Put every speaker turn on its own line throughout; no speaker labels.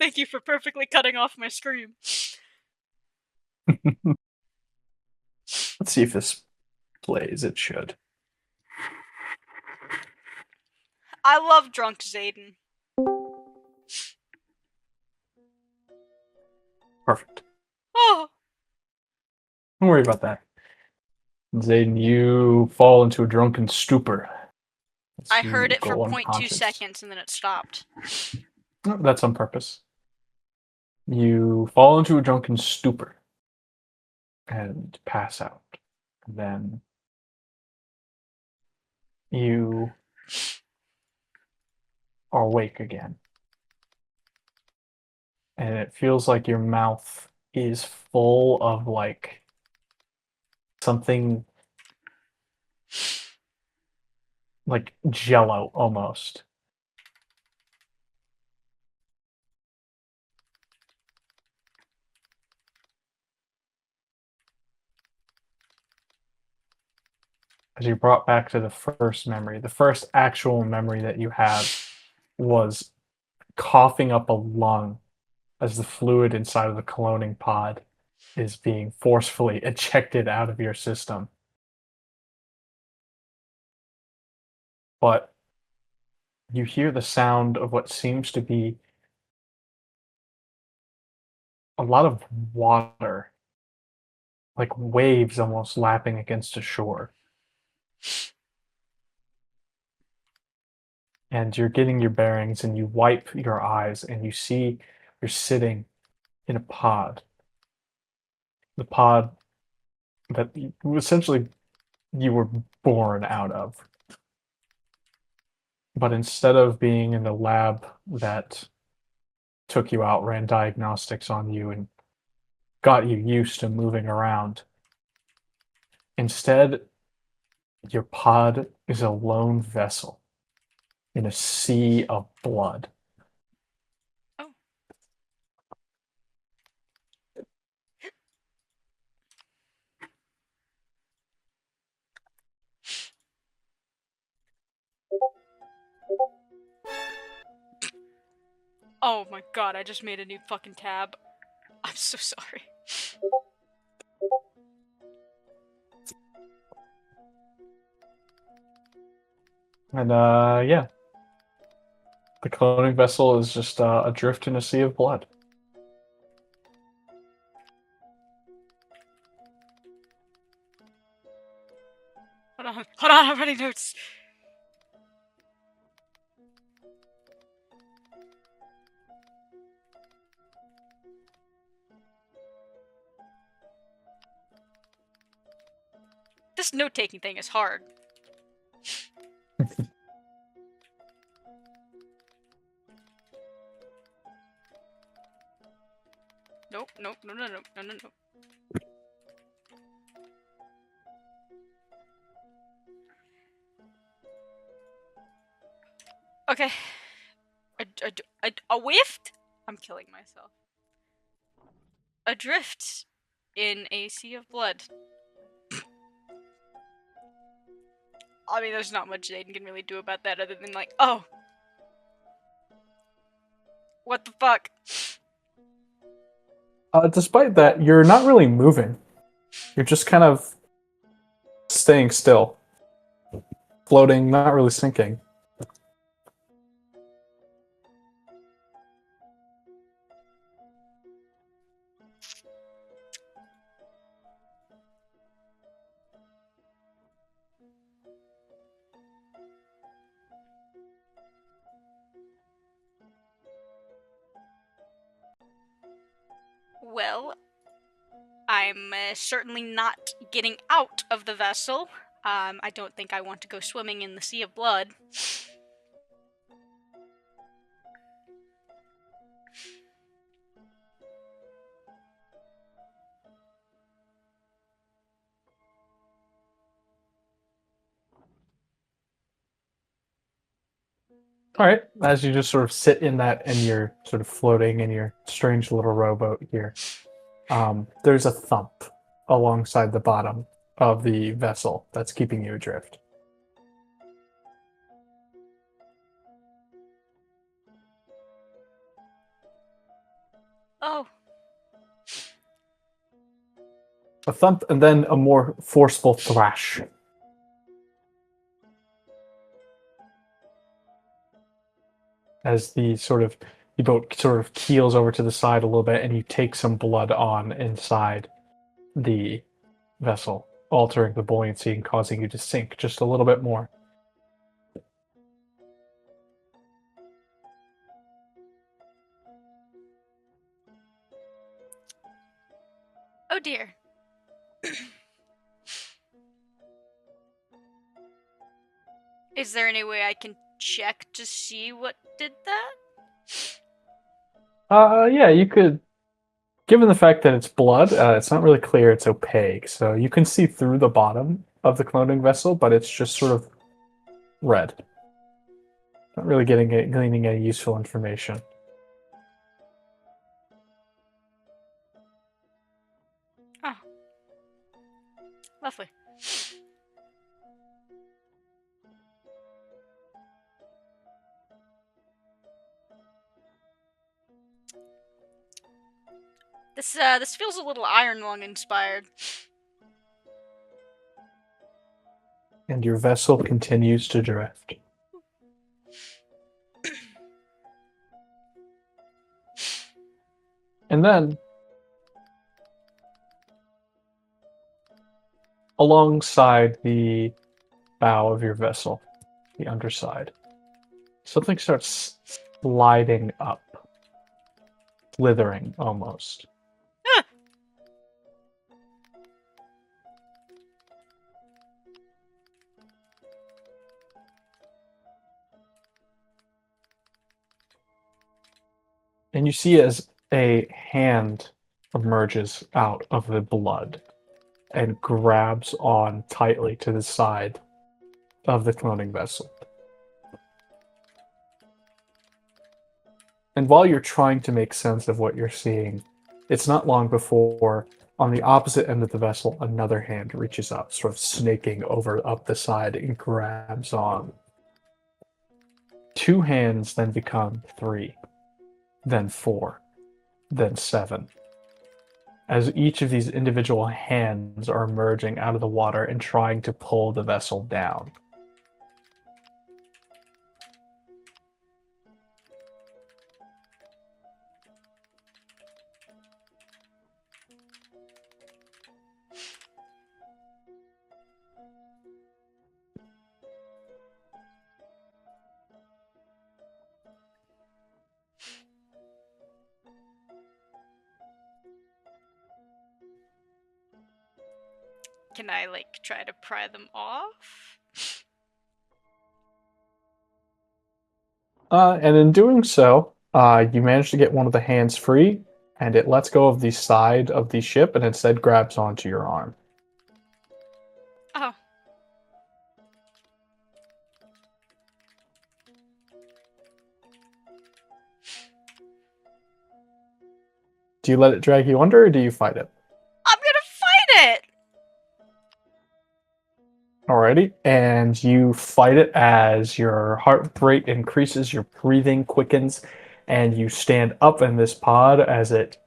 Thank you for perfectly cutting off my scream.
Let's see if this plays. It should.
I love drunk Zayden.
Perfect.
Oh,
Don't worry about that. Zayden, you fall into a drunken stupor.
I heard
You
it for
go
0.2
unconscious.
seconds and then it stopped.
That's on purpose. You fall into a drunken stupor and pass out. Then you are awake again. And it feels like your mouth is full of like something like jello almost. As you're brought back to the first memory, the first actual memory that you have was coughing up a lung as the fluid inside of the cloning pod is being forcefully ejected out of your system. But you hear the sound of what seems to be a lot of water, like waves almost lapping against a shore. And you're getting your bearings and you wipe your eyes and you see you're sitting in a pod. The pod that essentially you were born out of. But instead of being in the lab that took you out, ran diagnostics on you, and got you used to moving around, instead, your pod is a lone vessel in a sea of blood.
Oh. Oh my god, I just made a new fucking tab. I'm so sorry.
And yeah, the cloning vessel is just adrift in a sea of blood.
Hold on, I'm writing notes. This note-taking thing is hard. Nope, nope, no, no, no, no, no, no. Okay. A whiffed? I'm killing myself. Adrift in a sea of blood. I mean, there's not much Zayden can really do about that other than like, oh. What the fuck?
Despite that, you're not really moving. You're just kind of staying still, floating, not really sinking.
Well, I'm certainly not getting out of the vessel. I don't think I want to go swimming in the sea of blood.
All right, as you just sort of sit in that and you're sort of floating in your strange little rowboat here, there's a thump alongside the bottom of the vessel that's keeping you adrift.
Oh,
A thump, and then a more forceful thrash. As the boat sort of keels over to the side a little bit, and you take some blood on inside the vessel, altering the buoyancy and causing you to sink just a little bit more.
oh dear. Is there any way I can check to see what did that?
Yeah, you could. Given the fact that it's blood, it's not really clear. It's opaque, so you can see through the bottom of the cloning vessel, but it's just sort of red. Not really gleaning any useful information.
Oh, lovely. This feels a little Iron Lung inspired.
And your vessel continues to drift. And then, alongside the bow of your vessel, the underside, something starts sliding up, slithering almost.
Ah!
And you see as a hand emerges out of the blood and grabs on tightly to the side of the cloning vessel. And while you're trying to make sense of what you're seeing, it's not long before, on the opposite end of the vessel, another hand reaches up, sort of snaking over up the side and grabs on. Two hands then become three, then four, then seven. As each of these individual hands are emerging out of the water and trying to pull the vessel down.
Can I, like, try to pry them off?
And in doing so, you manage to get one of the hands free, and it lets go of the side of the ship and instead grabs onto your arm.
Oh.
Do you let it drag you under, or do you fight it?
I'm gonna fight it!
Alrighty, and you fight it as your heart rate increases, your breathing quickens, and you stand up in this pod as it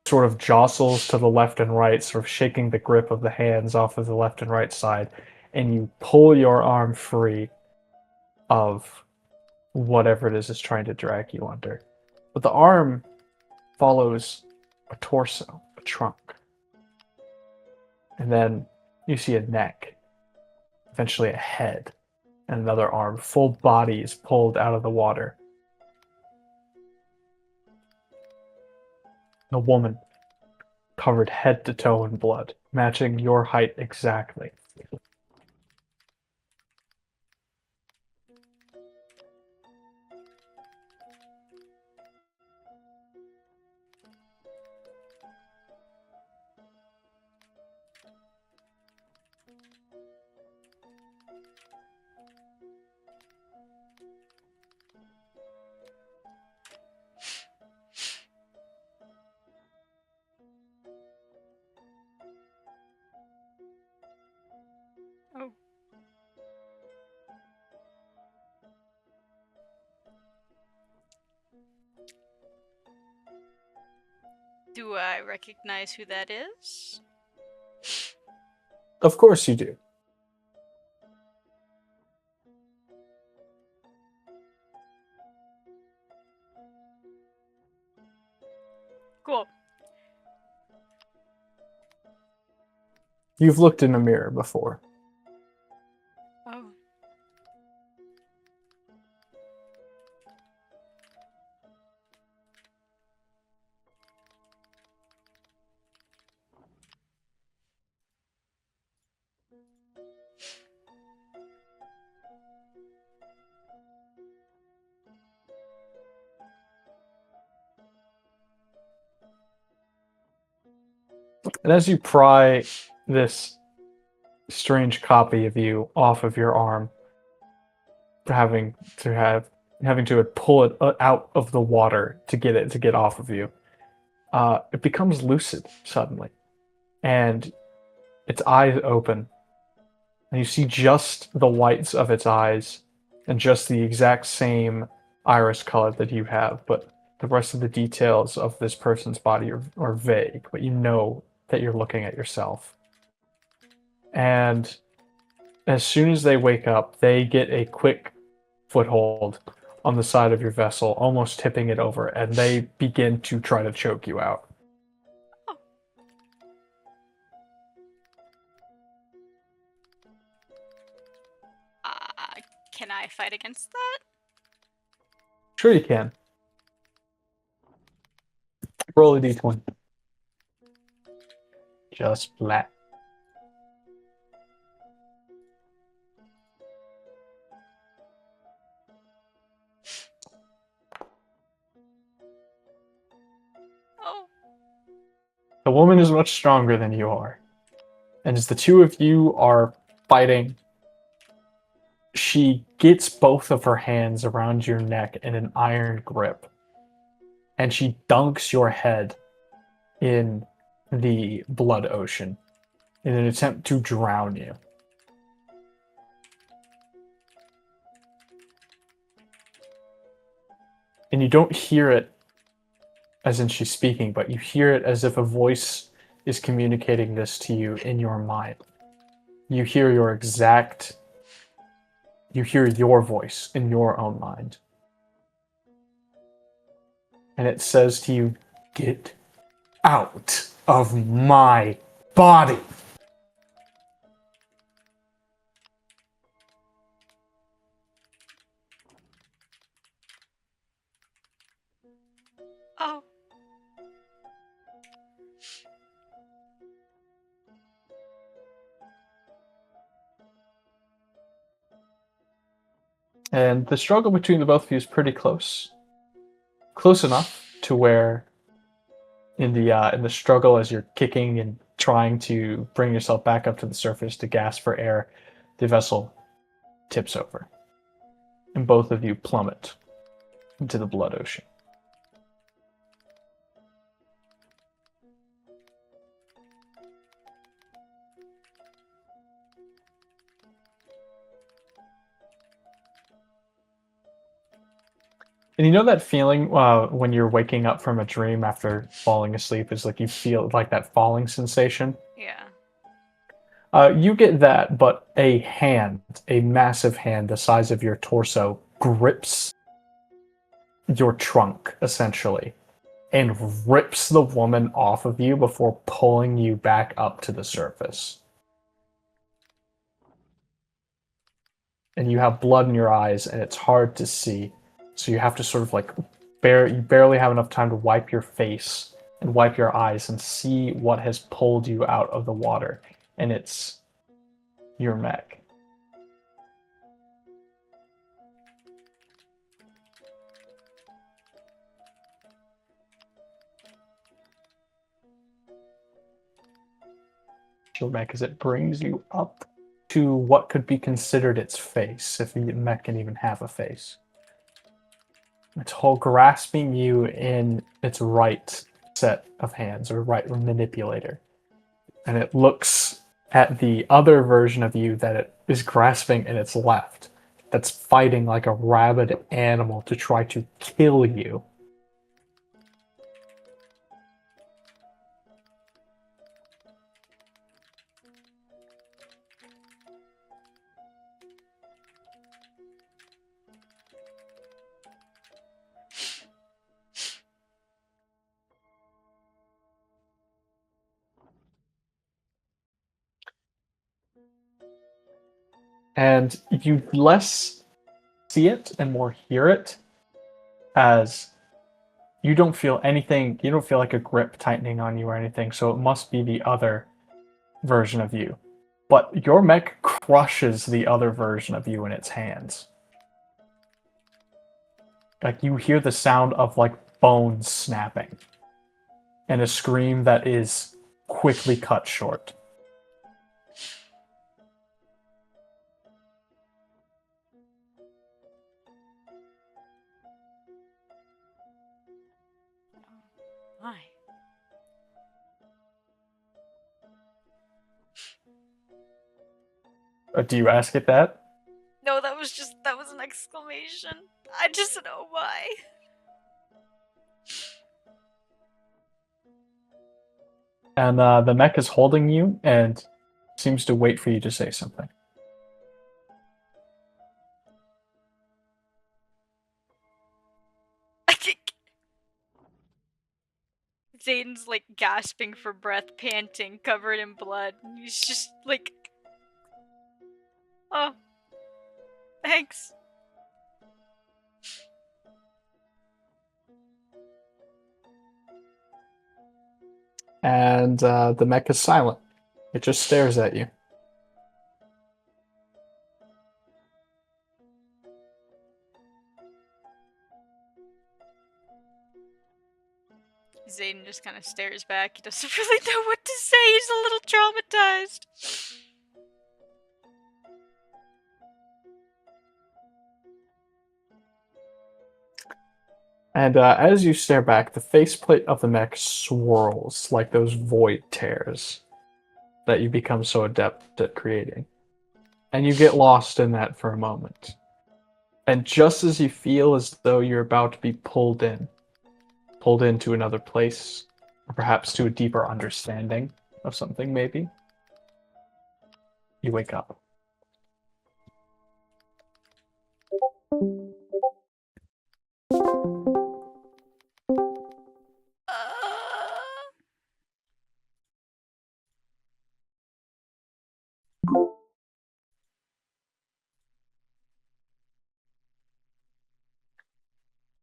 sort of jostles to the left and right, sort of shaking the grip of the hands off of the left and right side, and you pull your arm free of whatever it is trying to drag you under. But the arm follows a torso, a trunk. And then you see a neck, eventually a head, and another arm. Full body is pulled out of the water. A woman, covered head to toe in blood, matching your height exactly.
Oh. Do I recognize who that is?
Of course you do.
Cool.
You've looked in a mirror before.
Oh.
And as you pry this strange copy of you off of your arm, having to pull it out of the water to get off of you, it becomes lucid suddenly, and its eyes open, and you see just the whites of its eyes, and just the exact same iris color that you have, but the rest of the details of this person's body are vague, but you know that you're looking at yourself. And as soon as they wake up, they get a quick foothold on the side of your vessel, almost tipping it over, and they begin to try to choke you out.
Oh. Can I fight against that?
Sure you can. Roll a d20. Just flat.
Oh.
The woman is much stronger than you are. And as the two of you are fighting, she gets both of her hands around your neck in an iron grip. And she dunks your head in the blood ocean in an attempt to drown you. And you don't hear it as in she's speaking, but you hear it as if a voice is communicating this to you in your mind. You hear your voice in your own mind. And it says to you, "Get out of my body."
Oh.
And the struggle between the both of you is pretty close. Close enough to where in the struggle as you're kicking and trying to bring yourself back up to the surface to gasp for air, the vessel tips over. And both of you plummet into the blood ocean. And you know that feeling when you're waking up from a dream after falling asleep is like you feel like that falling sensation?
Yeah.
You get that, but a massive hand the size of your torso, grips your trunk, essentially, and rips the woman off of you before pulling you back up to the surface. And you have blood in your eyes, and it's hard to see. So you have to sort of like you barely have enough time to wipe your face and wipe your eyes and see what has pulled you out of the water. And it's your mech. Your mech as it brings you up to what could be considered its face, if the mech can even have a face. It's whole grasping you in its right set of hands, or right manipulator. And it looks at the other version of you that it is grasping in its left, that's fighting like a rabid animal to try to kill you. and you less see it and more hear it as you don't feel anything, you don't feel like a grip tightening on you or anything, so it must be the other version of you. But your mech crushes the other version of you in its hands. Like you hear the sound of like bones snapping and a scream that is quickly cut short.
Why?
Do you ask it that?
No, that was an exclamation. I just know why.
And the mech is holding you and seems to wait for you to say something.
Zayden's like gasping for breath, panting, covered in blood. And he's just like, oh, thanks.
And the mech is silent. It just stares at you.
Zayden just kind of stares back. He doesn't really know what to say. He's a little traumatized.
And as you stare back, the faceplate of the mech swirls like those void tears that you become so adept at creating. And you get lost in that for a moment. And just as you feel as though you're about to be pulled into another place, or perhaps to a deeper understanding of something, maybe, you wake up.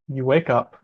You wake up